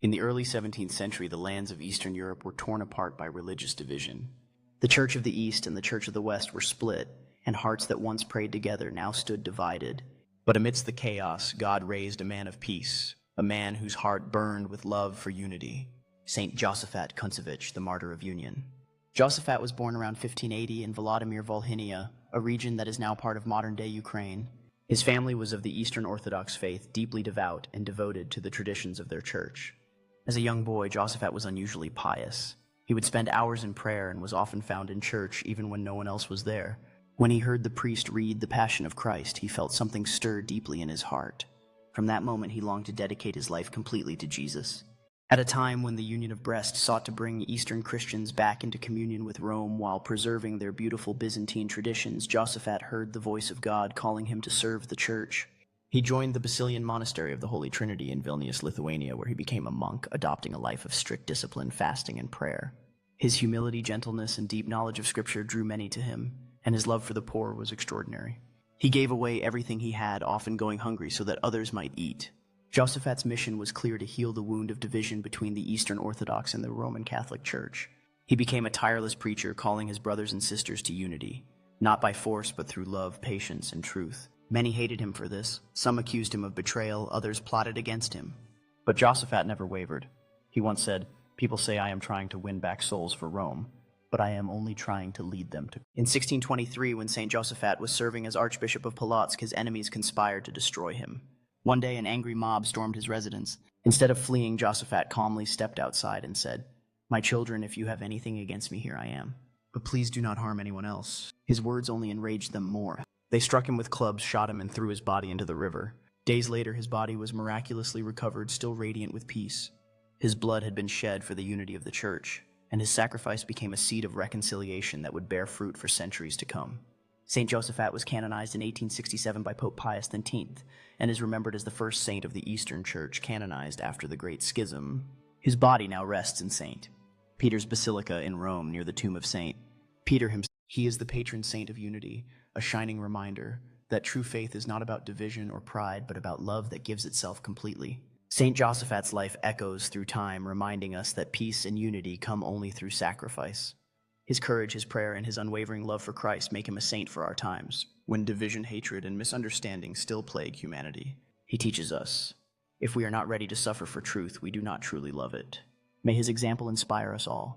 In the early 17th century, the lands of Eastern Europe were torn apart by religious division. The Church of the East and the Church of the West were split, and hearts that once prayed together now stood divided. But amidst the chaos, God raised a man of peace, a man whose heart burned with love for unity. Saint Josaphat Kuntsevych, the martyr of union. Josaphat was born around 1580 in Vladimir Volhynia, a region that is now part of modern-day Ukraine. His family was of the Eastern Orthodox faith, deeply devout and devoted to the traditions of their church. As a young boy, Josaphat was unusually pious. He would spend hours in prayer and was often found in church even when no one else was there. When he heard the priest read the Passion of Christ, he felt something stir deeply in his heart. From that moment, he longed to dedicate his life completely to Jesus. At a time when the Union of Brest sought to bring Eastern Christians back into communion with Rome while preserving their beautiful Byzantine traditions, Josaphat heard the voice of God calling him to serve the church. He joined the Basilian Monastery of the Holy Trinity in Vilnius, Lithuania, where he became a monk, adopting a life of strict discipline, fasting, and prayer. His humility, gentleness, and deep knowledge of Scripture drew many to him, and his love for the poor was extraordinary. He gave away everything he had, often going hungry so that others might eat. Josaphat's mission was clear: to heal the wound of division between the Eastern Orthodox and the Roman Catholic Church. He became a tireless preacher, calling his brothers and sisters to unity, not by force but through love, patience, and truth. Many hated him for this. Some accused him of betrayal, others plotted against him. But Josaphat never wavered. He once said, "People say I am trying to win back souls for Rome, but I am only trying to lead them to..." In 1623, when St. Josaphat was serving as Archbishop of Polotsk, his enemies conspired to destroy him. One day, an angry mob stormed his residence. Instead of fleeing, Josaphat calmly stepped outside and said, "My children, if you have anything against me, here I am. But please do not harm anyone else." His words only enraged them more. They struck him with clubs, shot him, and threw his body into the river. Days later, his body was miraculously recovered, still radiant with peace. His blood had been shed for the unity of the Church, and his sacrifice became a seed of reconciliation that would bear fruit for centuries to come. St. Josaphat was canonized in 1867 by Pope Pius X and is remembered as the first saint of the Eastern Church, canonized after the Great Schism. His body now rests in St. Peter's Basilica in Rome, near the tomb of St. Peter himself. He is the patron saint of unity, a shining reminder that true faith is not about division or pride, but about love that gives itself completely. St. Josaphat's life echoes through time, reminding us that peace and unity come only through sacrifice. His courage, his prayer, and his unwavering love for Christ make him a saint for our times, when division, hatred, and misunderstanding still plague humanity. He teaches us, if we are not ready to suffer for truth, we do not truly love it. May his example inspire us all.